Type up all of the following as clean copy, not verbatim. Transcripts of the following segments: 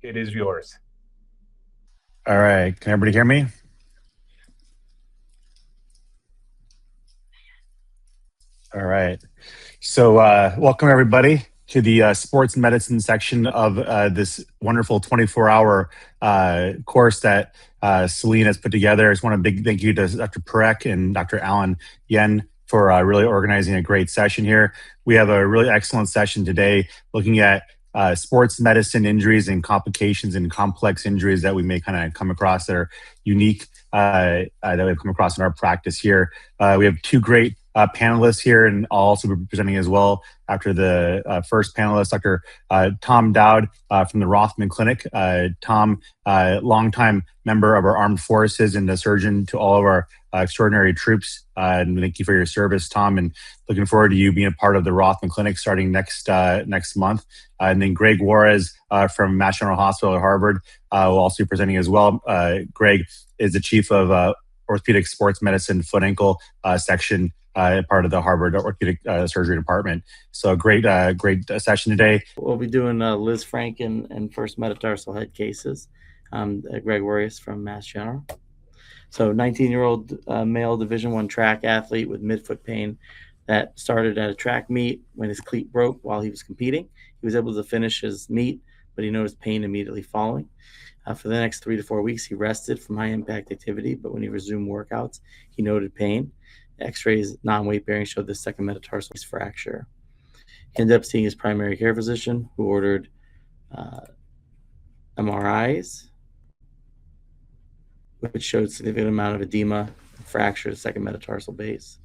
It is yours. All right. Can everybody hear me? All right. So, welcome everybody to the sports medicine section of this wonderful 24-hour course that Selene has put together. I just want a big thank you to Dr. Parekh and Dr. Alan Yen for really organizing a great session here. We have a really excellent session today looking at sports medicine injuries and complications and complex injuries that we may kind of come across that are unique that we've come across in our practice here. We have two great panelists here, and I'll also be presenting as well after the first panelist, Dr. Tom Dowd from the Rothman Clinic. Tom, longtime member of our armed forces and a surgeon to all of our extraordinary troops. And thank you for your service, Tom, and looking forward to you being a part of the Rothman Clinic starting next month. And then Greg Waryasz from Mass General Hospital at Harvard will also be presenting as well. Greg is the chief of orthopedic sports medicine foot ankle section, part of the Harvard Orthopedic Surgery Department. So great session today. We'll be doing Liz Frank and first metatarsal head cases. Greg Waryasz from Mass General. So 19-year-old male Division I track athlete with midfoot pain that started at a track meet when his cleat broke while he was competing. He was able to finish his meet, but he noticed pain immediately following. For the next 3 to 4 weeks, he rested from high-impact activity, but when he resumed workouts, he noted pain. X-rays, non-weight bearing, showed the second metatarsal fracture. He ended up seeing his primary care physician, who ordered MRIs, which showed significant amount of edema and fracture of the second metatarsal base.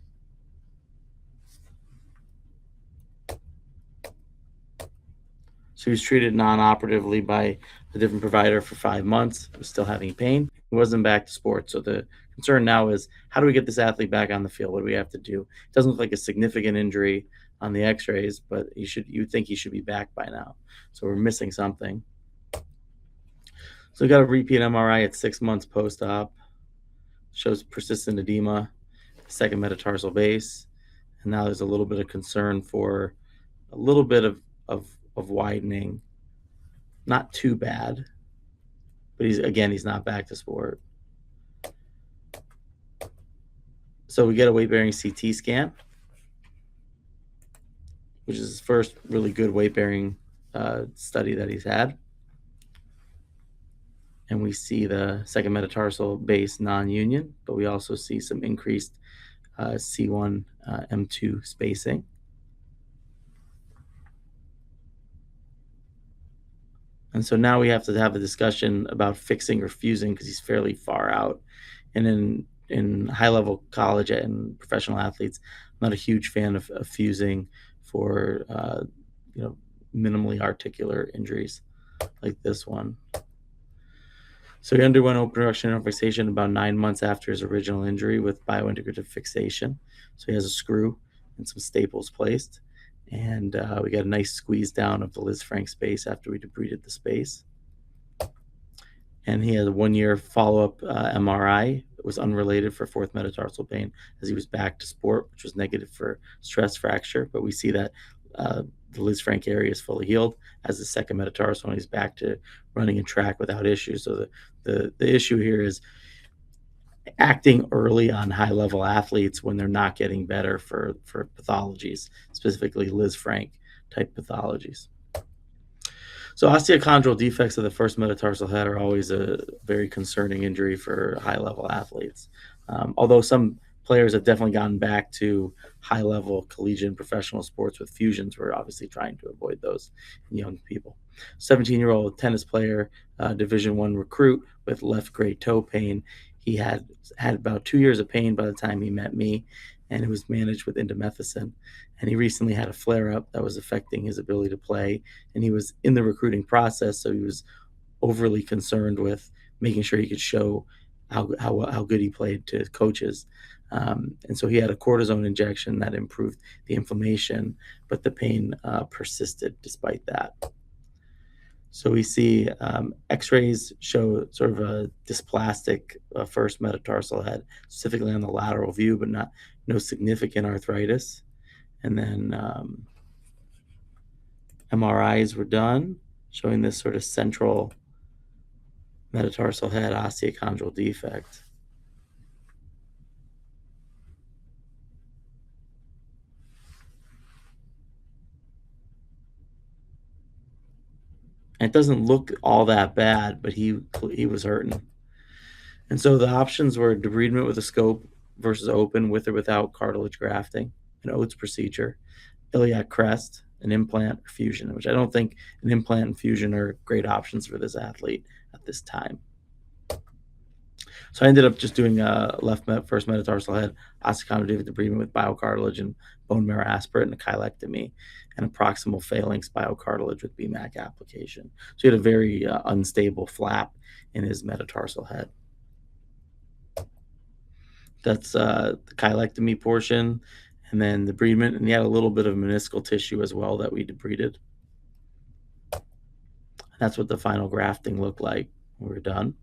So he was treated non-operatively by a different provider for 5 months. He was still having pain. He wasn't back to sports. So the concern now is, how do we get this athlete back on the field? What do we have to do? It doesn't look like a significant injury on the x-rays, but you'd think he should be back by now. So we're missing something. So we got a repeat MRI at 6 months post-op. Shows persistent edema, second metatarsal base. And now there's a little bit of concern for a little bit of widening. Not too bad, but he's not back to sport. So we get a weight-bearing CT scan, which is his first really good weight-bearing study that he's had. And we see the second metatarsal base non-union, but we also see some increased C1, M2 spacing. And so now we have to have a discussion about fixing or fusing because he's fairly far out. And in high-level college and professional athletes, I'm not a huge fan of fusing for minimally articular injuries like this one. So he underwent open reduction and fixation about 9 months after his original injury with biointegrative fixation. So he has a screw and some staples placed. And we got a nice squeeze down of the Liz Frank space after we debrided the space. And he had a 1-year follow-up MRI. It was unrelated for fourth metatarsal pain as he was back to sport, which was negative for stress fracture. But we see that the Liz Frank area is fully healed as the second metatarsal, and he's back to running a track without issues. So the issue here is acting early on high-level athletes when they're not getting better for pathologies, specifically Liz Frank type pathologies. So osteochondral defects of the first metatarsal head are always a very concerning injury for high-level athletes. Although some players have definitely gotten back to high-level collegiate and professional sports with fusions, we're obviously trying to avoid those in young people. 17-year-old tennis player, Division I recruit with left great toe pain. He had about 2 years of pain by the time he met me, and it was managed with indomethacin. And he recently had a flare-up that was affecting his ability to play, and he was in the recruiting process, so he was overly concerned with making sure he could show how good he played to coaches. And so he had a cortisone injection that improved the inflammation, but the pain persisted despite that. So we see x-rays show sort of a dysplastic first metatarsal head, specifically on the lateral view, but no significant arthritis. And then MRIs were done, showing this sort of central metatarsal head osteochondral defect. And it doesn't look all that bad, but he was hurting. And so the options were debridement with a scope versus open with or without cartilage grafting, an Oates procedure, iliac crest, an implant, or fusion, which I don't think an implant and fusion are great options for this athlete at this time. So I ended up just doing first metatarsal head osteochondral debridement with biocartilage and bone marrow aspirate and a chylectomy, and a proximal phalanx biocartilage with BMAC application. So he had a very unstable flap in his metatarsal head. That's the chylectomy portion, and then the debridement, and he had a little bit of meniscal tissue as well that we debrided. That's what the final grafting looked like when we were done.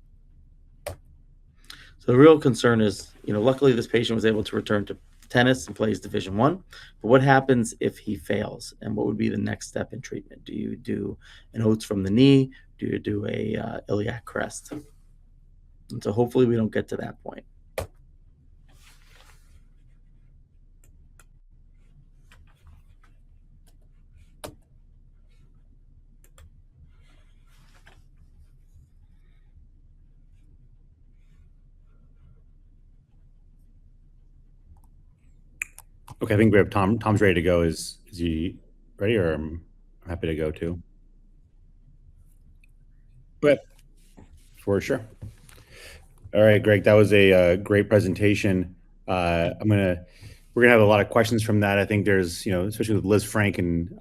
So the real concern is, luckily this patient was able to return to tennis and plays Division I. But what happens if he fails? And what would be the next step in treatment? Do you do an Oates from the knee? Do you do a iliac crest? And so hopefully we don't get to that point. Okay, I think we have Tom. Tom's ready to go. Is he ready, or I'm happy to go too? But for sure. All right, Greg, that was a great presentation. We're gonna have a lot of questions from that. I think there's, especially with Liz Frank and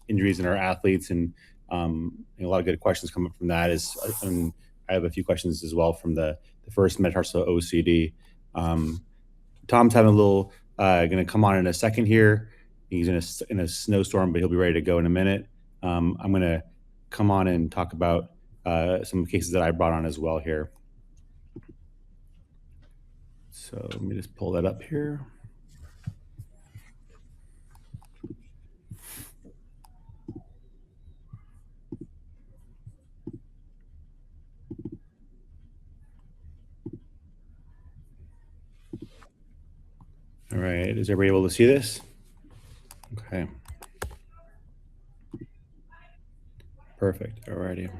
injuries in our athletes, and a lot of good questions come up from that. And I have a few questions as well from the first metatarsal OCD. Tom's having a little. Going to come on in a second here. He's in a snowstorm, but he'll be ready to go in a minute. I'm going to come on and talk about some cases that I brought on as well here. So let me just pull that up here. All right, is everybody able to see this? Okay. Perfect, all righty.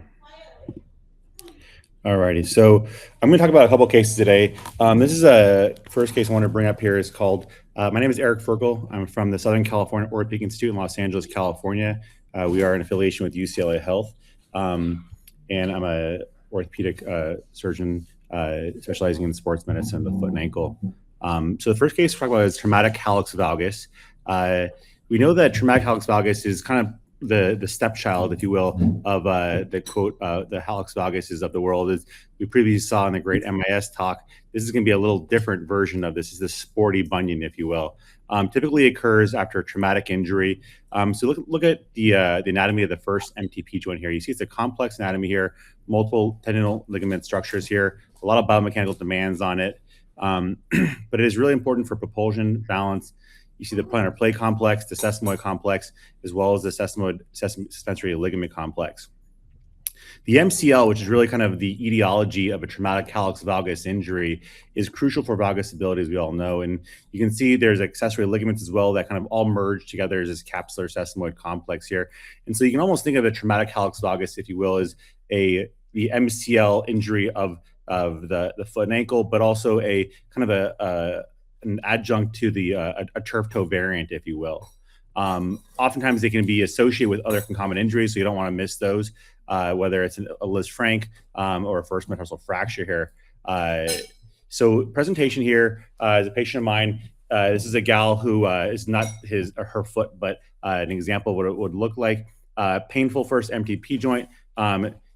Alrighty, so I'm going to talk about a couple of cases today. This is a first case I want to bring up here is called, my name is Eric Ferkel. I'm from the Southern California Orthopedic Institute in Los Angeles, California. We are in affiliation with UCLA Health, and I'm a orthopedic surgeon specializing in sports medicine, the foot and ankle. So the first case we're talking about is traumatic hallux valgus. We know that traumatic hallux valgus is kind of the stepchild, if you will, of the quote, the hallux valgus is of the world. As we previously saw in the great MIS talk, this is going to be a little different version of this. Is the sporty bunion, if you will. Typically occurs after a traumatic injury. So look at the anatomy of the first MTP joint here. You see it's a complex anatomy here, multiple tendinal ligament structures here, a lot of biomechanical demands on it. But it is really important for propulsion, balance. You see the plantar plate complex, the sesamoid complex, as well as the sesamoid suspensory ligament complex. The MCL, which is really kind of the etiology of a traumatic hallux valgus injury, is crucial for valgus stability, as we all know. And you can see there's accessory ligaments as well that kind of all merge together as this capsular sesamoid complex here. And so you can almost think of a traumatic hallux valgus, if you will, as the MCL injury of the foot and ankle, but also a kind of an adjunct to a turf toe variant, if you will. Oftentimes they can be associated with other concomitant injuries, so you don't want to miss those, whether it's a Liz Frank or a first metatarsal fracture here. So presentation here is a patient of mine. This is a gal who is not his or her foot, but an example of what it would look like. Painful first MTP joint.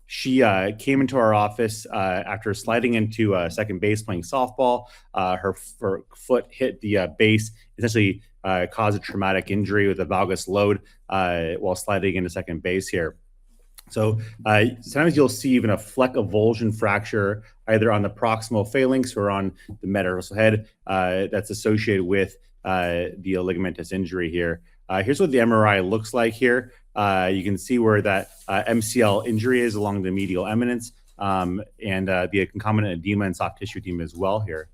She came into our office after sliding into second base playing softball. Her foot hit the base, essentially caused a traumatic injury with a valgus load while sliding into second base here. So sometimes you'll see even a fleck avulsion fracture either on the proximal phalanx or on the metatarsal head that's associated with the ligamentous injury here. Here's what the MRI looks like here. You can see where that MCL injury is along the medial eminence. and the concomitant edema and soft tissue edema as well here.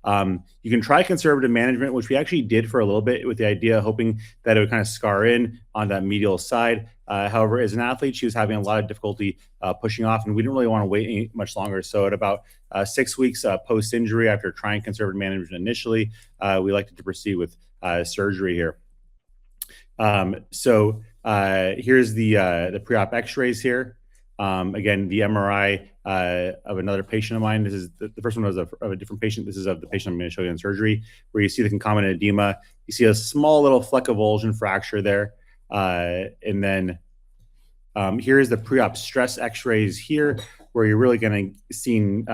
You can try conservative management, which we actually did for a little bit with the idea, hoping that it would kind of scar in on that medial side. However, as an athlete, she was having a lot of difficulty pushing off, and we didn't really want to wait much longer. So at about 6 weeks post-injury, after trying conservative management initially, we elected to proceed with surgery here. Here's the pre-op x-rays here. Again, the MRI of another patient of mine. This is the first one was of a different patient. This is of the patient I'm going to show you in surgery, where you see the concomitant edema. You see a small little fleck of avulsion fracture there. And then here is the pre-op stress x-rays here, where you're really going to see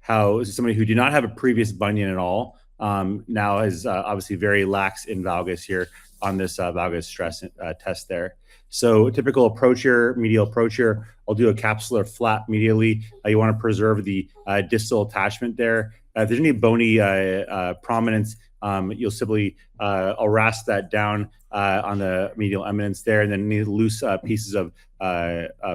how somebody who did not have a previous bunion at all now is obviously very lax in valgus here on this valgus stress test there. So typical approach here, medial approach here, I'll do a capsular flap medially. You want to preserve the distal attachment there. If there's any bony prominence, you'll simply arrest that down on the medial eminence there, and then any loose pieces of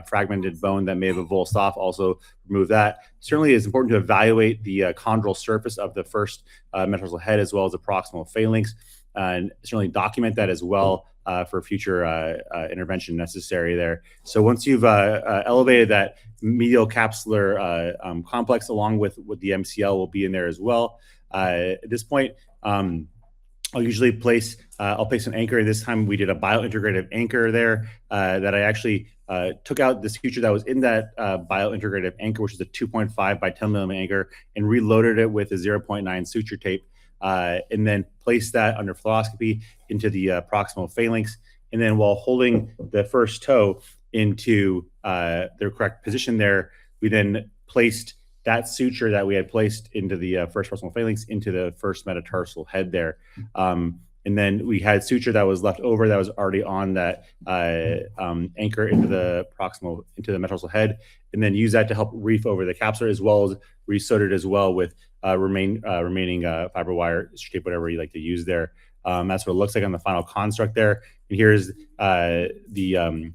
fragmented bone that may have avulsed off, also remove that. Certainly it's important to evaluate the chondral surface of the first metatarsal head as well as the proximal phalanx, and certainly document that as well for future intervention necessary there. So once you've elevated that medial capsular complex, along with the MCL will be in there as well. At this point, I'll usually place an anchor. This time we did a biointegrative anchor there that I actually took out the suture that was in that biointegrative anchor, which is a 2.5 by 10 millimeter anchor, and reloaded it with a 0.9 suture tape. And then place that under fluoroscopy into the proximal phalanx. And then while holding the first toe into the correct position there, we then placed that suture that we had placed into the first proximal phalanx into the first metatarsal head there. And then we had suture that was left over that was already on that anchor into the metatarsal head, and then use that to help reef over the capsular, as well as re-sewed it as well with remaining fiber wire, tape, whatever you like to use there. That's what it looks like on the final construct there. And here's the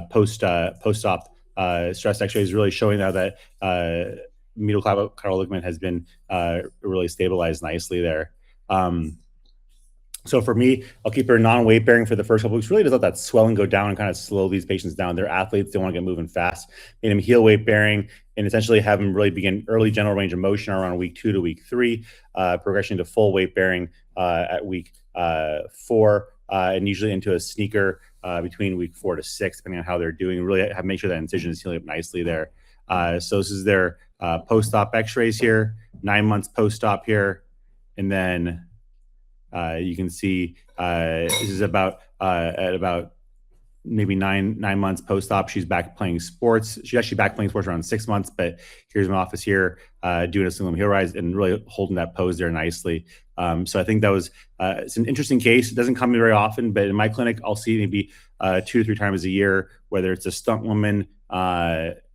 post-op stress x-rays, really showing now that medial collateral ligament has been really stabilized nicely there. So for me, I'll keep her non-weight bearing for the first couple weeks. Really just let that swelling go down and kind of slow these patients down. They're athletes, they want to get moving fast. Made them heel weight bearing and essentially have them really begin early general range of motion around week 2 to week 3, progression to full weight bearing at week 4, and usually into a sneaker between week 4 to 6, depending on how they're doing. Really make sure that incision is healing up nicely there. So this is their post-op x-rays here, 9 months post-op here, and then you can see this is about at about maybe nine months post-op. She's back playing sports. She's actually back playing sports around 6 months, but here's my office here doing a single heel rise and really holding that pose there nicely. So I think that was it's an interesting case. It doesn't come in very often, but in my clinic, I'll see maybe 2 to 3 times a year, whether it's a stunt woman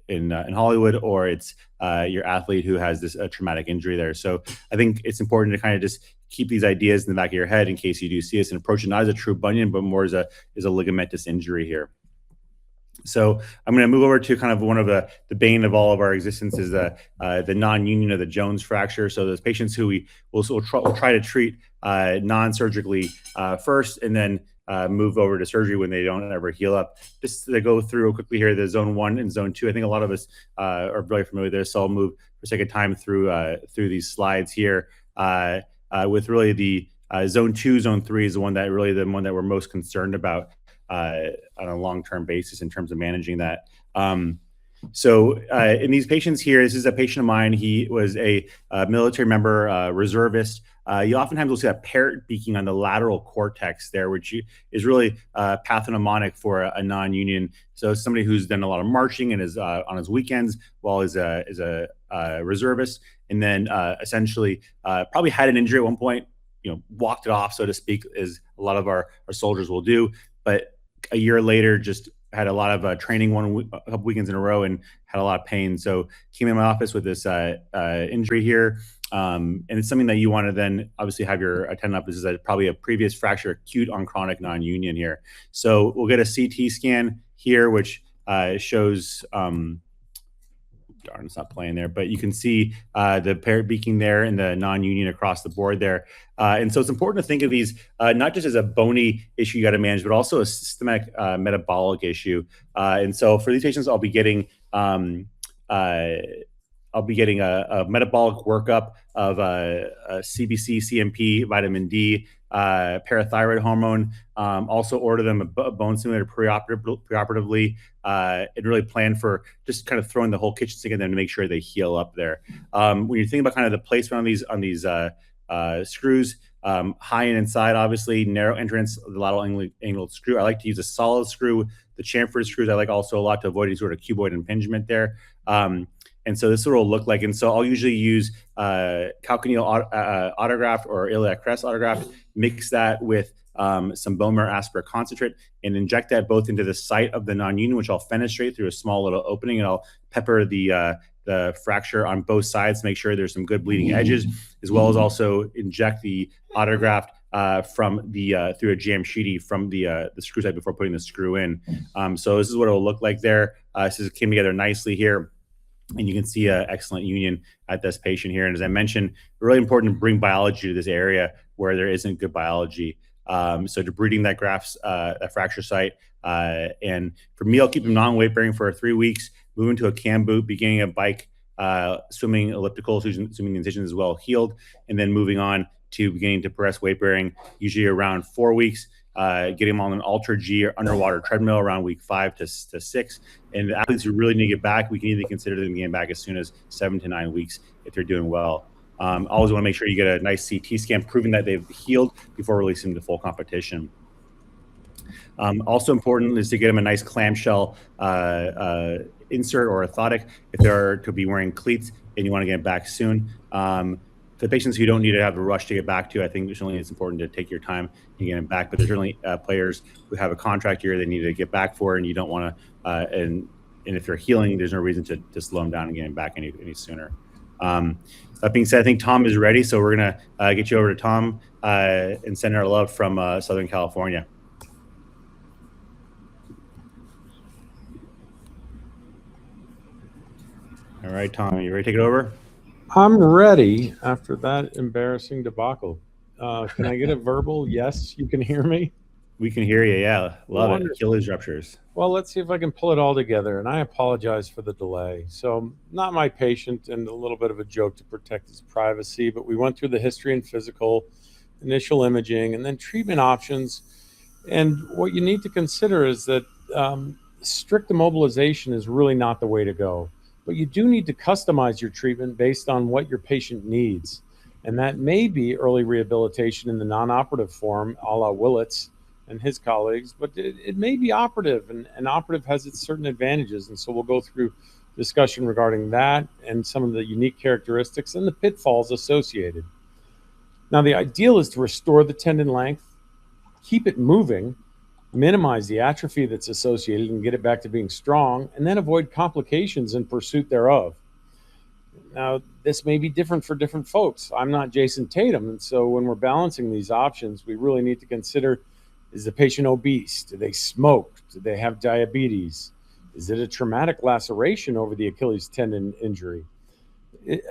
in Hollywood or it's your athlete who has this traumatic injury there. So I think it's important to kind of just keep these ideas in the back of your head in case you do see us and approach it not as a true bunion, but more as a ligamentous injury here. So I'm going to move over to kind of one of the bane of all of our existence is the non-union of the Jones fracture. So those patients who we will try to treat non-surgically first, and then move over to surgery when they don't ever heal up. Just to go through quickly here, the zone 1 and zone 2. I think a lot of us are very familiar with this, so I'll move for sake of time through these slides here. With really the zone 2, zone 3 is the one that we're most concerned about on a long-term basis in terms of managing that. So in these patients here, this is a patient of mine. He was a military member, reservist. You oftentimes will see that parrot beaking on the lateral cortex there, which is really pathognomonic for a non-union. So somebody who's done a lot of marching and is on his weekends while is a reservist, and then essentially probably had an injury at one point, walked it off, so to speak, as a lot of our soldiers will do. But a year later, just had a lot of training a couple weekends in a row and had a lot of pain. So came in my office with this injury here. And it's something that you want to then obviously have your attendant up. This is probably a previous fracture, acute on chronic non-union here. So we'll get a CT scan here, which shows darn, it's not playing there, but you can see the Parekh beaking there and the non-union across the board there. And so it's important to think of these not just as a bony issue you got to manage, but also a systemic metabolic issue. And so for these patients, I'll be getting a metabolic workup of CBC, CMP, vitamin D, parathyroid hormone. Also order them a bone stimulator preoperatively, and really plan for just kind of throwing the whole kitchen sink at them to make sure they heal up there. When you're thinking about kind of the placement on these screws, high and inside, obviously, narrow entrance, the lateral angled screw. I like to use a solid screw. The chamfered screws I like also a lot to avoid any sort of cuboid impingement there. And so this is what it'll look like. And so I'll usually use calcaneal autograft or iliac crest autograft, mix that with some bone marrow aspirate concentrate, and inject that both into the site of the non-union, which I'll fenestrate through a small little opening, and I'll pepper the fracture on both sides to make sure there's some good bleeding edges, as well as also inject the autograft from through a jam sheety from the screw side before putting the screw in. So this is what it'll look like there. This came together nicely here. And you can see an excellent union at this patient here. And as I mentioned, really important to bring biology to this area where there isn't good biology. So debriding that that fracture site. And for me, I'll keep them non-weight bearing for 3 weeks, moving to a cam boot, beginning a bike, swimming, elliptical, assuming the incision is well healed, and then moving on to beginning to progress weight bearing, usually around 4 weeks. Getting them on an Ultra G or underwater treadmill around week 5 to 6. And the athletes who really need to get back, we can either consider them getting back as soon as 7 to 9 weeks if they're doing well. Always want to make sure you get a nice CT scan proving that they've healed before releasing them to full competition. Also important is to get them a nice clamshell insert or orthotic if they're to be wearing cleats and you want to get them back soon. For the patients who don't need to have a rush to get back to, I think certainly it's important to take your time and get them back. But there's certainly players who have a contract year they need to get back for, and you don't want to. And if they're healing, there's no reason to slow them down and get them back any sooner. That being said, I think Tom is ready, so we're gonna get you over to Tom and send our love from Southern California. All right, Tom, you ready to take it over? I'm ready after that embarrassing debacle. Can I get a verbal yes, you can hear me? We can hear you, yeah. Love it. Achilles ruptures. Well, let's see if I can pull it all together, and I apologize for the delay. So, not my patient, and a little bit of a joke to protect his privacy, but we went through the history and physical, initial imaging, and then treatment options. And what you need to consider is that strict immobilization is really not the way to go. But you do need to customize your treatment based on what your patient needs. And that may be early rehabilitation in the non-operative form, a la Willits and his colleagues, but it may be operative, and operative has its certain advantages. And so we'll go through discussion regarding that and some of the unique characteristics and the pitfalls associated. Now, the ideal is to restore the tendon length, keep it moving, minimize the atrophy that's associated and get it back to being strong, and then avoid complications in pursuit thereof. Now, this may be different for different folks. I'm not Jason Tatum, and so when we're balancing these options, we really need to consider, is the patient obese? Do they smoke? Do they have diabetes? Is it a traumatic laceration over the Achilles tendon injury?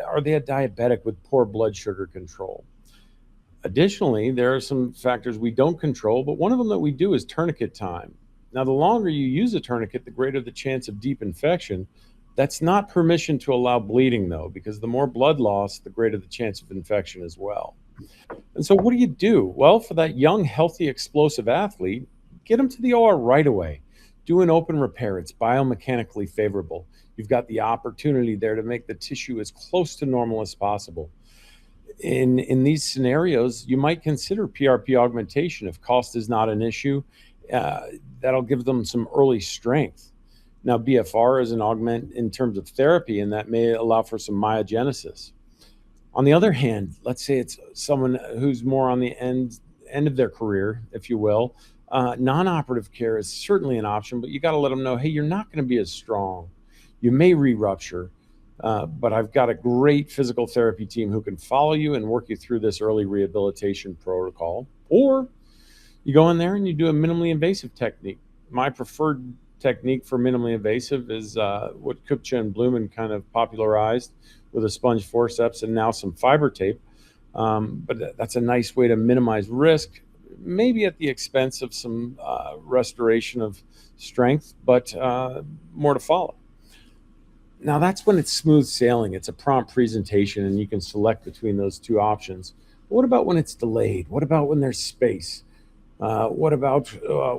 Are they a diabetic with poor blood sugar control? Additionally, there are some factors we don't control, but one of them that we do is tourniquet time. Now, the longer you use a tourniquet, the greater the chance of deep infection. That's not permission to allow bleeding, though, because the more blood loss, the greater the chance of infection as well. And so what do? Well, for that young, healthy, explosive athlete, get them to the OR right away. Do an open repair. It's biomechanically favorable. You've got the opportunity there to make the tissue as close to normal as possible. In these scenarios, you might consider PRP augmentation if cost is not an issue. That'll give them some early strength. Now, BFR is an augment in terms of therapy, and that may allow for some myogenesis. On the other hand, let's say it's someone who's more on the end of their career, if you will. Non-operative care is certainly an option, but you got to let them know, hey, you're not going to be as strong. You may re-rupture. But I've got a great physical therapy team who can follow you and work you through this early rehabilitation protocol. Or you go in there and you do a minimally invasive technique. My preferred technique for minimally invasive is what Kupcha and Blumen kind of popularized with a sponge forceps and now some fiber tape. But that's a nice way to minimize risk, maybe at the expense of some restoration of strength, but more to follow. Now, that's when it's smooth sailing. It's a prompt presentation, and you can select between those two options. But what about when it's delayed? What about when there's space? What about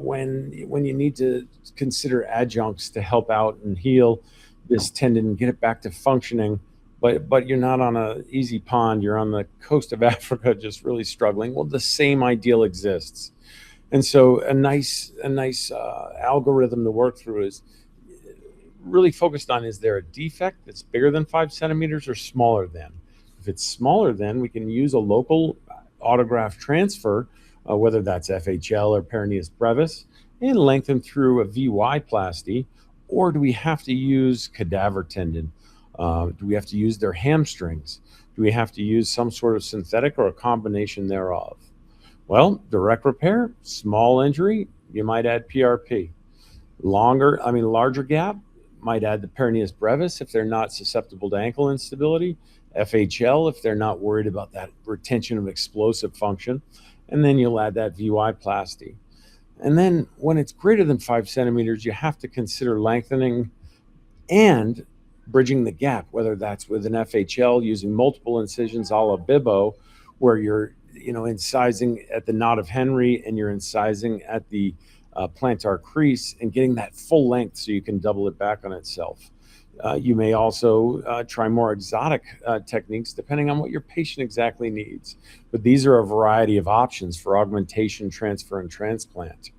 when you need to consider adjuncts to help out and heal this tendon and get it back to functioning, but you're not on an easy pond. You're on the coast of Africa, just really struggling. Well, the same ideal exists, and so a nice algorithm to work through is really focused on, is there a defect that's bigger than 5 centimeters or smaller than? If it's smaller than, we can use a local autograft transfer, whether that's FHL or peroneus brevis, and lengthen through a VY-plasty, or do we have to use cadaver tendon? Do we have to use their hamstrings? Do we have to use some sort of synthetic or a combination thereof? Well, direct repair, small injury, you might add PRP. Larger gap, might add the peroneus brevis if they're not susceptible to ankle instability, FHL if they're not worried about that retention of explosive function, and then you'll add that VY-plasty. And then when it's greater than 5 centimeters, you have to consider lengthening and bridging the gap, whether that's with an FHL using multiple incisions a la Bibbo, where you're incising at the knot of Henry and you're incising at the plantar crease and getting that full length so you can double it back on itself. You may also try more exotic techniques depending on what your patient exactly needs. But these are a variety of options for augmentation, transfer, and transplant.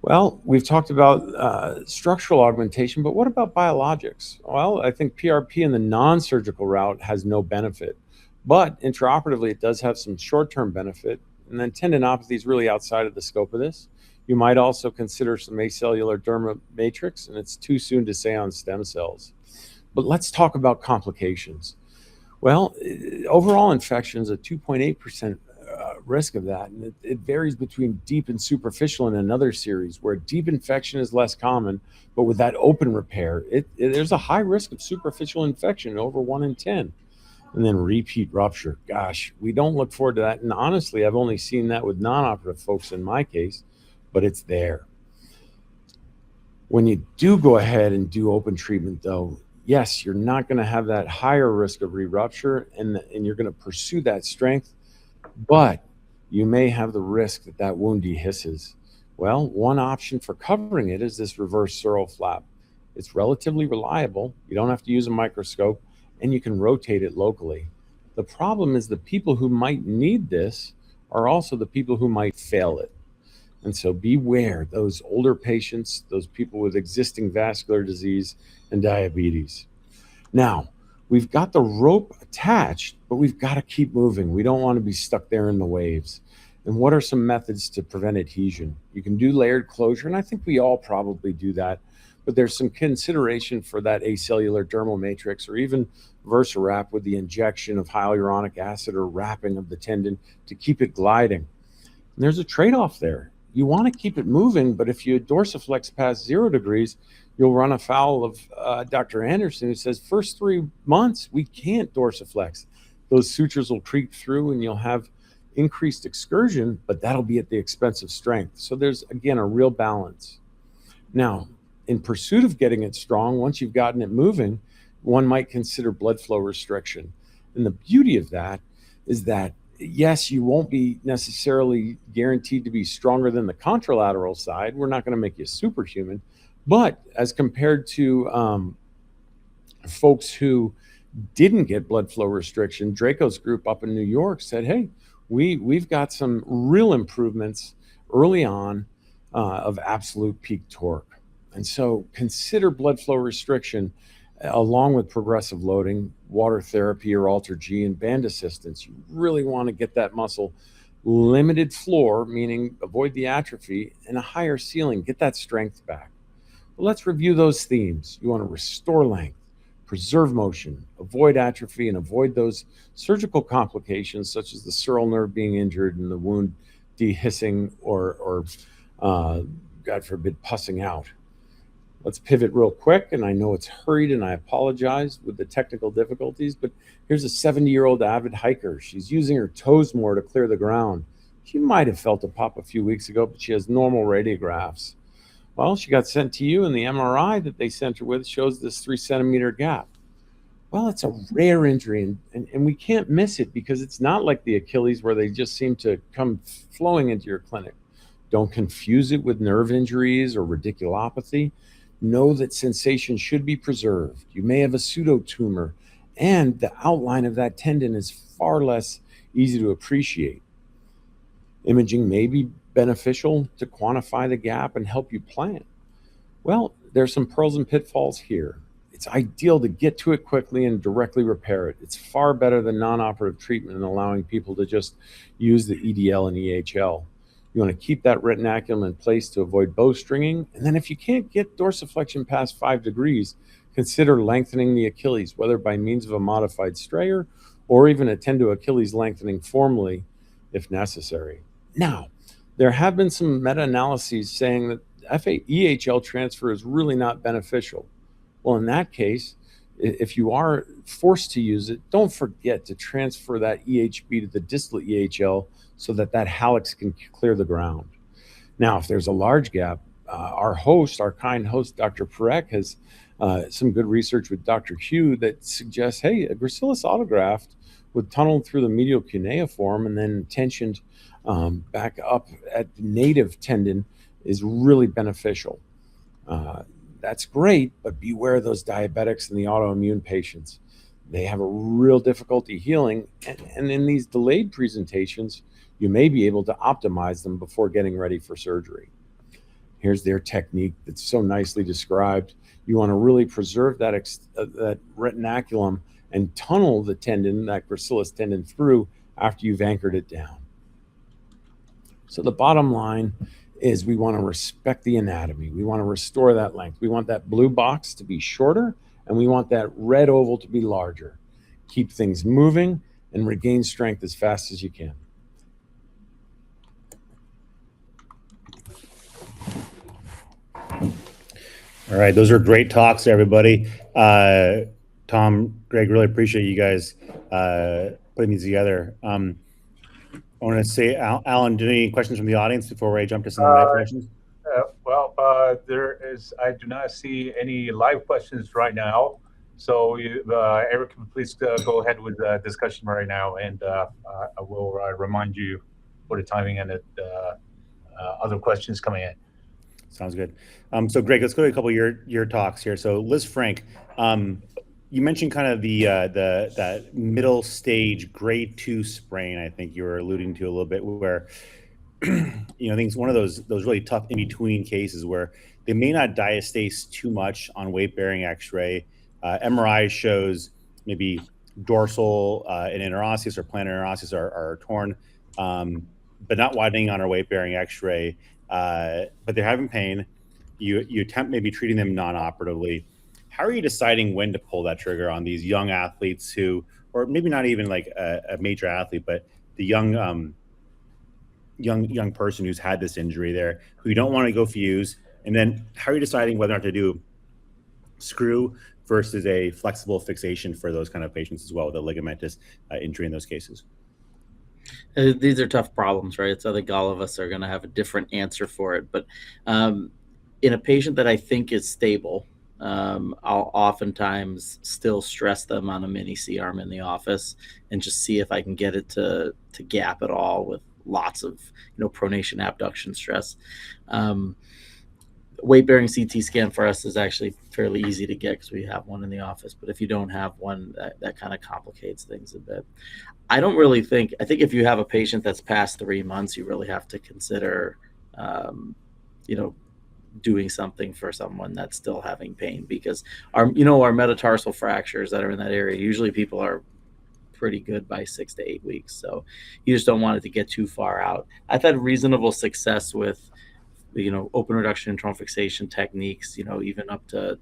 Well, we've talked about structural augmentation, but what about biologics? Well, I think PRP in the non-surgical route has no benefit, but intraoperatively it does have some short-term benefit. And then tendinopathy is really outside of the scope of this. You might also consider some acellular derma matrix, and it's too soon to say on stem cells. But let's talk about complications. Well, overall infection is a 2.8% risk of that, and it varies between deep and superficial in another series, where deep infection is less common, but with that open repair, there's a high risk of superficial infection, over 1 in 10. And then repeat rupture. Gosh, we don't look forward to that. And honestly, I've only seen that with non-operative folks in my case, but it's there. When you do go ahead and do open treatment, though, yes, you're not going to have that higher risk of re-rupture, and you're going to pursue that strength, but you may have the risk that wound dehisces. Well, one option for covering it is this reverse sural flap. It's relatively reliable. You don't have to use a microscope, and you can rotate it locally. The problem is the people who might need this are also the people who might fail it. And so beware those older patients, those people with existing vascular disease and diabetes. Now, we've got the rope attached, but we've got to keep moving. We don't want to be stuck there in the waves. And what are some methods to prevent adhesion? You can do layered closure, and I think we all probably do that. But there's some consideration for that acellular dermal matrix, or even VersaWrap with the injection of hyaluronic acid or wrapping of the tendon to keep it gliding. And there's a trade-off there. You want to keep it moving, but if you dorsiflex past 0 degrees, you'll run afoul of Dr. Anderson, who says first 3 months, we can't dorsiflex. Those sutures will creep through and you'll have increased excursion, but that'll be at the expense of strength. So there's, again, a real balance. Now, in pursuit of getting it strong, once you've gotten it moving, one might consider blood flow restriction. And the beauty of that is that, yes, you won't be necessarily guaranteed to be stronger than the contralateral side. We're not going to make you superhuman. But as compared to folks who didn't get blood flow restriction, Draco's group up in New York said, hey, we've got some real improvements early on of absolute peak torque. And so consider blood flow restriction along with progressive loading, water therapy or Alter G, and band assistance. You really want to get that muscle limited floor, meaning avoid the atrophy, and a higher ceiling, get that strength back. Well, let's review those themes. You want to restore length, preserve motion, avoid atrophy, and avoid those surgical complications such as the sural nerve being injured and the wound dehissing or God forbid, pussing out. Let's pivot real quick, and I know it's hurried, and I apologize with the technical difficulties, but here's a 70-year-old avid hiker. She's using her toes more to clear the ground. She might have felt a pop a few weeks ago, but she has normal radiographs. Well, she got sent to you, and the MRI that they sent her with shows this 3-centimeter gap. Well, it's a rare injury, and we can't miss it because it's not like the Achilles where they just seem to come flowing into your clinic. Don't confuse it with nerve injuries or radiculopathy. Know that sensation should be preserved. You may have a pseudotumor, and the outline of that tendon is far less easy to appreciate. Imaging may be beneficial to quantify the gap and help you plan. Well, there's some pearls and pitfalls here. It's ideal to get to it quickly and directly repair it. It's far better than non-operative treatment and allowing people to just use the EDL and EHL. You want to keep that retinaculum in place to avoid bowstringing. And then if you can't get dorsiflexion past 5 degrees, consider lengthening the Achilles, whether by means of a modified strayer or even a tendo Achilles lengthening formally if necessary. Now, there have been some meta-analyses saying that EHL transfer is really not beneficial. Well, in that case, if you are forced to use it, don't forget to transfer that EHB to the distal EHL so that hallux can clear the ground. Now, if there's a large gap, our kind host, Dr. Parekh, has some good research with Dr. Q that suggests, hey, a gracilis autograft would tunnel through the medial cuneiform and then tensioned back up at the native tendon is really beneficial. That's great, but beware those diabetics and the autoimmune patients. They have a real difficulty healing, and in these delayed presentations, you may be able to optimize them before getting ready for surgery. Here's their technique that's so nicely described. You want to really preserve that retinaculum and tunnel the tendon, that gracilis tendon, through after you've anchored it down. So the bottom line is we want to respect the anatomy. We want to restore that length. We want that blue box to be shorter, and we want that red oval to be larger. Keep things moving and regain strength as fast as you can. All right, those are great talks, everybody. Tom, Greg, really appreciate you guys putting these together. I want to say, Alan, do you have any questions from the audience before I jump to some live questions? I do not see any live questions right now. So Eric, please go ahead with the discussion right now, and I will remind you for the timing and other questions coming in. Sounds good. So Greg, let's go to a couple of your talks here. So Liz Frank, you mentioned kind of that middle stage grade 2 sprain. I think you were alluding to a little bit where, I think it's one of those really tough in between cases where they may not diastase too much on weight bearing X-ray. MRI shows maybe dorsal and interosseous or plantar interosseous are torn, but not widening on our weight bearing X-ray. But they're having pain. You attempt maybe treating them non-operatively. How are you deciding when to pull that trigger on these young athletes who, or maybe not even like a major athlete, but the young person who's had this injury there, who you don't want to go fuse? And then how are you deciding whether or not to do screw versus a flexible fixation for those kind of patients as well, with a ligamentous injury in those cases? These are tough problems, right? So I think all of us are going to have a different answer for it. But in a patient that I think is stable, I'll oftentimes still stress them on a mini C-arm in the office and just see if I can get it to gap at all with lots of pronation abduction stress. Weight-bearing CT scan for us is actually fairly easy to get because we have one in the office. But if you don't have one, that kind of complicates things a bit. I think if you have a patient that's past 3 months, you really have to consider, doing something for someone that's still having pain, because our metatarsal fractures that are in that area, usually people are pretty good by 6 to 8 weeks. So you just don't want it to get too far out. I've had reasonable success with, open reduction internal fixation techniques, even up to,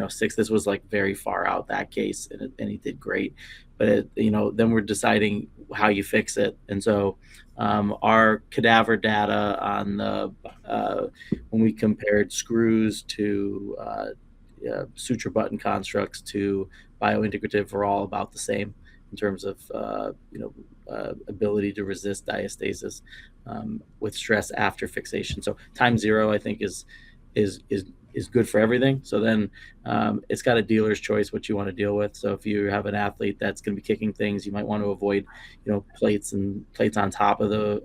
6. This was like very far out, that case, and he did great. But then we're deciding how you fix it. And so our cadaver data on the when we compared screws to suture button constructs to biointegrative were all about the same in terms of ability to resist diastasis with stress after fixation. So time 0, I think, is good for everything. So then it's got a dealer's choice what you want to deal with. So if you have an athlete that's going to be kicking things, you might want to avoid plates on top of the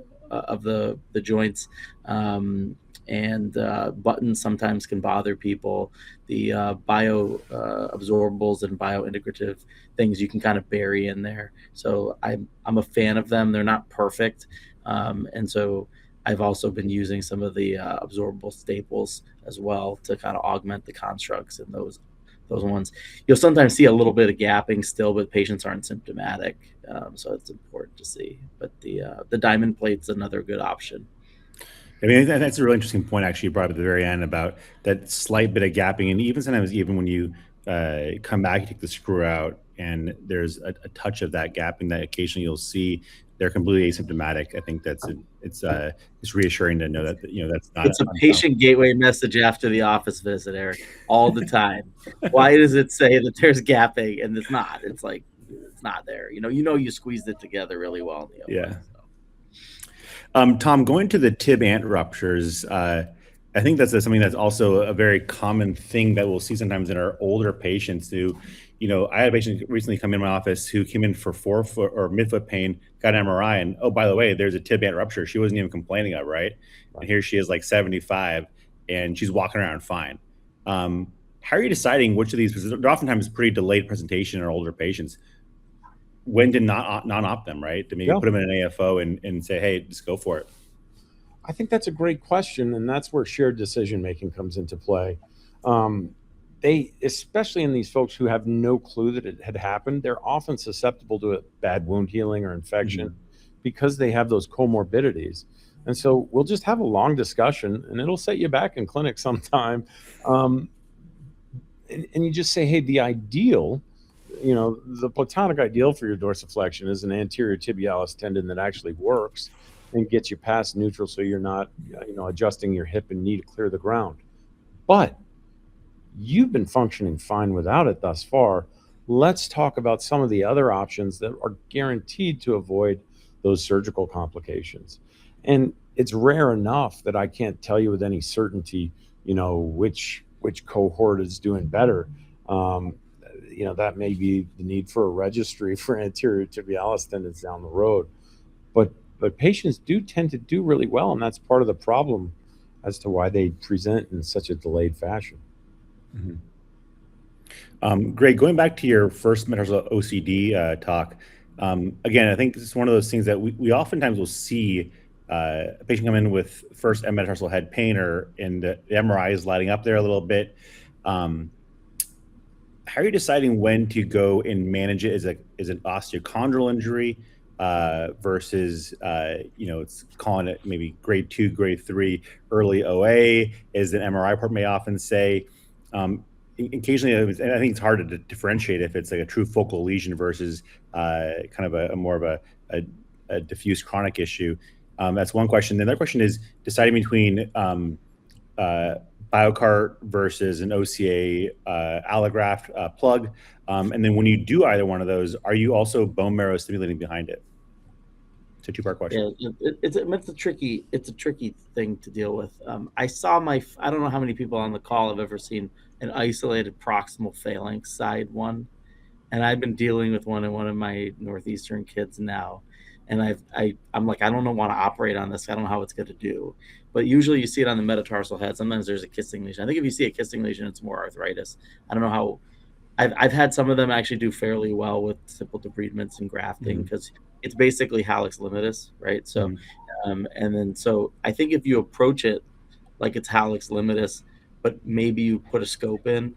joints. And buttons sometimes can bother people. The bioabsorbables and biointegrative things you can kind of bury in there. So I'm a fan of them. They're not perfect, and so I've also been using some of the absorbable staples as well to kind of augment the constructs and those ones. You'll sometimes see a little bit of gapping still, but patients aren't symptomatic, so it's important to see. But the diamond plate's another good option. I mean, that's a really interesting point, actually, you brought up at the very end about that slight bit of gapping. And even sometimes, even when you come back, you take the screw out, and there's a touch of that gapping that occasionally you'll see. They're completely asymptomatic. I think it's reassuring to know that that's not. It's a patient gateway message after the office visit, Eric, all the time. Why does it say that there's gapping and it's not? It's like it's not there. You squeezed it together really well in the OR. Yeah. Tom, going to the tib ant ruptures, I think that's something that's also a very common thing that we'll see sometimes in our older patients who, I had a patient recently come in my office who came in for forefoot or midfoot pain, got an MRI, and oh, by the way, there's a tib ant rupture. She wasn't even complaining of, right? And here she is like 75 and she's walking around fine. How are you deciding which of these, because they're oftentimes pretty delayed presentation in our older patients, when to not opt them, right? To maybe put them in an AFO and say, hey, just go for it. I think that's a great question, and that's where shared decision making comes into play. They, especially in these folks who have no clue that it had happened, they're often susceptible to a bad wound healing or infection because they have those comorbidities. And so we'll just have a long discussion, and it'll set you back in clinic sometime. And you just say, hey, the ideal, the platonic ideal for your dorsiflexion is an anterior tibialis tendon that actually works and gets you past neutral, so you're not, adjusting your hip and knee to clear the ground. But you've been functioning fine without it thus far. Let's talk about some of the other options that are guaranteed to avoid those surgical complications. And it's rare enough that I can't tell you with any certainty, which cohort is doing better. That may be the need for a registry for anterior tibialis tendons down the road. But patients do tend to do really well, and that's part of the problem as to why they present in such a delayed fashion. Greg, going back to your first metatarsal OCD talk, again, I think this is one of those things that we oftentimes will see a patient come in with first metatarsal head pain, and the MRI is lighting up there a little bit. How are you deciding when to go and manage it? Is an osteochondral injury versus it's calling it maybe grade 2, grade 3 early OA, as an MRI report may often say. Occasionally, and I think it's hard to differentiate if it's like a true focal lesion versus kind of a more of a diffuse chronic issue. That's one question. The other question is deciding between BioCart versus an OCA allograft plug. And then when you do either one of those, are you also bone marrow stimulating behind it? It's a two-part question. Yeah, it's a tricky thing to deal with. I don't know how many people on the call have ever seen an isolated proximal phalanx side one, and I've been dealing with one in one of my Northeastern kids now, and I'm like, I don't want to operate on this. I don't know how it's going to do, but usually you see it on the metatarsal head. Sometimes there's a kissing lesion. I think if you see a kissing lesion, it's more arthritis. I don't know how. I've had some of them actually do fairly well with simple debridements and grafting because it's basically hallux limitus, right? So, so I think if you approach it like it's hallux limitus, but maybe you put a scope in,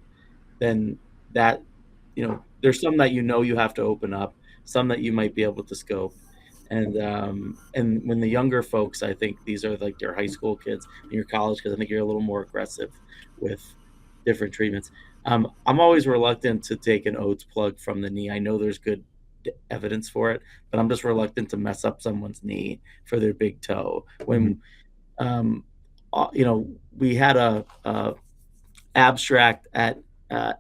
then that, there's some that you have to open up, some that you might be able to scope. And when the younger folks, I think these are like your high school kids and your college kids, I think you're a little more aggressive with different treatments. I'm always reluctant to take an Oates plug from the knee. I know there's good evidence for it, but I'm just reluctant to mess up someone's knee for their big toe. When we had a abstract at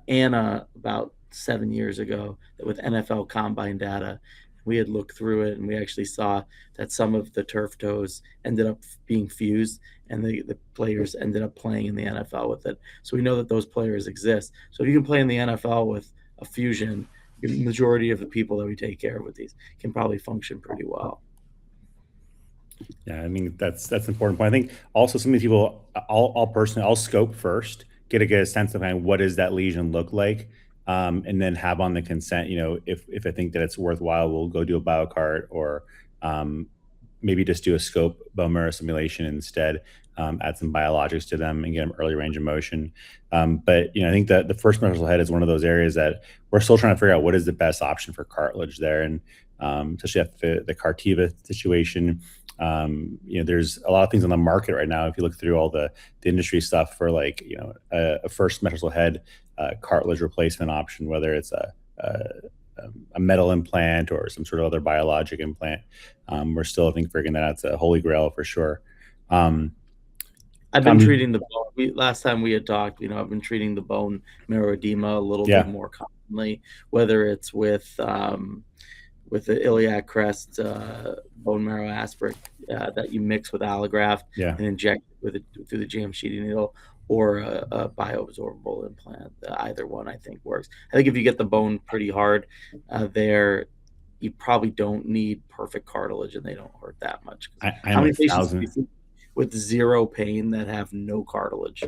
Anna about 7 years ago with NFL combine data. We had looked through it, and we actually saw that some of the turf toes ended up being fused, and the players ended up playing in the NFL with it. So we know that those players exist. So if you can play in the NFL with a fusion, the majority of the people that we take care of with these can probably function pretty well. Yeah, I mean, that's an important point. I think also some of these people, I'll scope first, get a sense of kind of what does that lesion look like, and then have on the consent, if I think that it's worthwhile, we'll go do a biocart or maybe just do a scope bone marrow simulation instead, add some biologics to them and get them early range of motion. But I think that the first metatarsal head is one of those areas that we're still trying to figure out what is the best option for cartilage there, and especially after the Cartiva situation. There's a lot of things on the market right now. If you look through all the industry stuff for a first metatarsal head cartilage replacement option, whether it's a metal implant or some sort of other biologic implant, we're still, I think, figuring that out. It's a holy grail for sure. I've been treating the bone. Last time we had talked, I've been treating the bone marrow edema a little bit more commonly, whether it's with the iliac crest bone marrow aspirate that you mix with allograft and inject through the jam sheeting needle, or a bioabsorbable implant. Either one, I think, works. I think if you get the bone pretty hard there, you probably don't need perfect cartilage, and they don't hurt that much. How many patients do you see with zero pain that have no cartilage?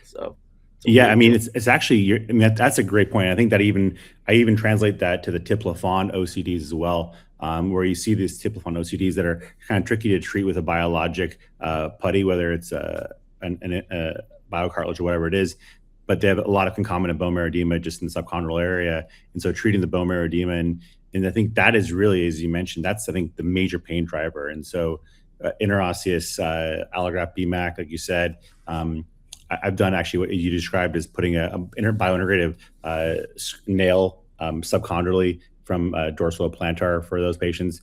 So. Yeah, I mean, it's actually, that's a great point. I think that I even translate that to the Tiplafon OCDs as well, where you see these Tiplafon OCDs that are kind of tricky to treat with a biologic putty, whether it's a biocartilage or whatever it is, but they have a lot of concomitant bone marrow edema just in the subchondral area. And so treating the bone marrow edema, and I think that is really, as you mentioned, that's, I think, the major pain driver. And so interosseous allograft BMAC, like you said, I've done actually what you described as putting a biointegrative nail subchondraly from dorsal to plantar for those patients,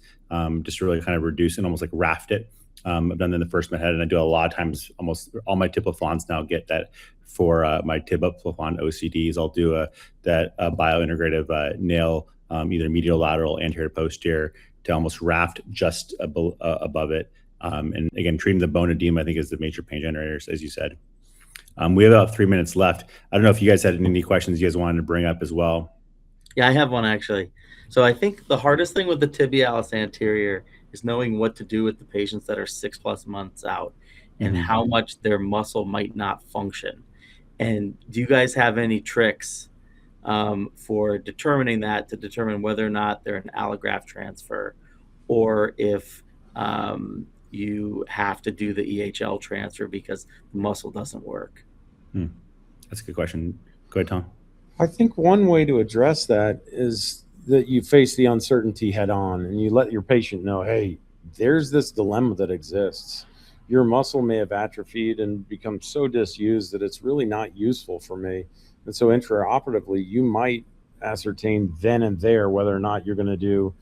just to really kind of reduce and almost like raft it. I've done that in the first head, and I do a lot of times. Almost all my Tiplafons now get that for my Tiplafon OCDs. I'll do that biointegrative nail, either medial lateral, anterior posterior, to almost raft just above it. And again, treating the bone edema, I think, is the major pain generator, as you said. We have about 3 minutes left. I don't know if you guys had any questions you guys wanted to bring up as well. Yeah, I have one actually. So I think the hardest thing with the tibialis anterior is knowing what to do with the patients that are 6+ months out and how much their muscle might not function. And do you guys have any tricks for determining that, to determine whether or not they're an allograft transfer, or if you have to do the EHL transfer because the muscle doesn't work? That's a good question. Go ahead, Tom. I think one way to address that is that you face the uncertainty head on, and you let your patient know, hey, there's this dilemma that exists. Your muscle may have atrophied and become so disused that it's really not useful for me. And so intraoperatively, you might ascertain then and there whether or not you're going to do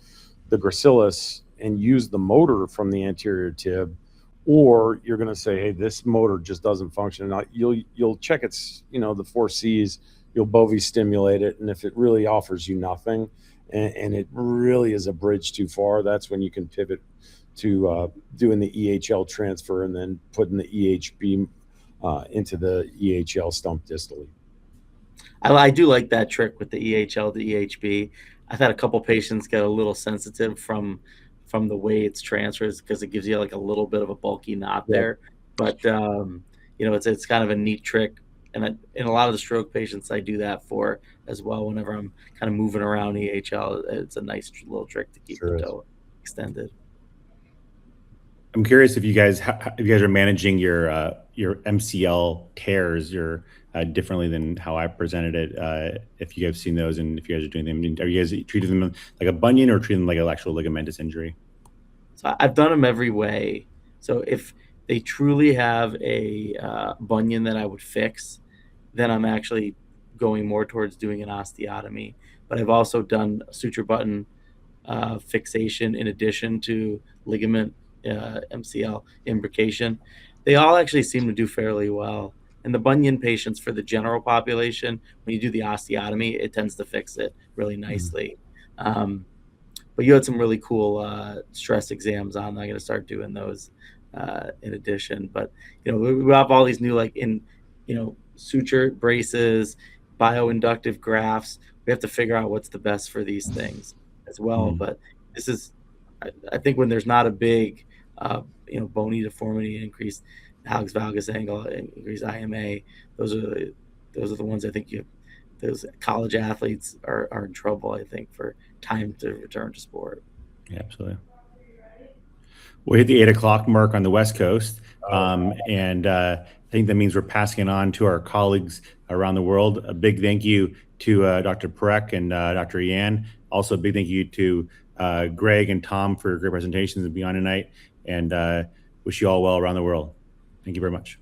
the gracilis and use the motor from the anterior tib, or you're going to say, hey, this motor just doesn't function. Now, you'll check its, the 4 C's, you'll bovie stimulate it, and if it really offers you nothing, and it really is a bridge too far, that's when you can pivot to doing the EHL transfer and then putting the EHB into the EHL stump distally. I do like that trick with the EHL to EHB. I've had a couple patients get a little sensitive from the way it's transfers, because it gives you like a little bit of a bulky knot there. But it's kind of a neat trick, and in a lot of the stroke patients I do that for as well. Whenever I'm kind of moving around EHL, it's a nice little trick to keep the toe extended. I'm curious if you guys are managing your MCL tears differently than how I presented it. If you guys have seen those, and if you guys are doing them, are you guys treating them like a bunion or treating them like an actual ligamentous injury? So I've done them every way. So if they truly have a bunion that I would fix, then I'm actually going more towards doing an osteotomy. But I've also done suture button fixation in addition to ligament MCL imbrication. They all actually seem to do fairly well. And the bunion patients, for the general population, when you do the osteotomy, it tends to fix it really nicely. But you had some really cool stress exams on. I'm going to start doing those in addition. But we have all these new suture braces, bioinductive grafts. We have to figure out what's the best for these things as well. But this is, I think, when there's not a big bony deformity, increased hallux valgus angle, increased IMA, those are the ones I think those college athletes are in trouble, I think, for time to return to sport. Yeah, absolutely. We hit the 8 o'clock mark on the West Coast. And I think that means we're passing it on to our colleagues around the world. A big thank you to Dr. Parekh and Dr. Yan. Also, a big thank you to Greg and Tom for great presentations and beyond tonight. And wish you all well around the world. Thank you very much.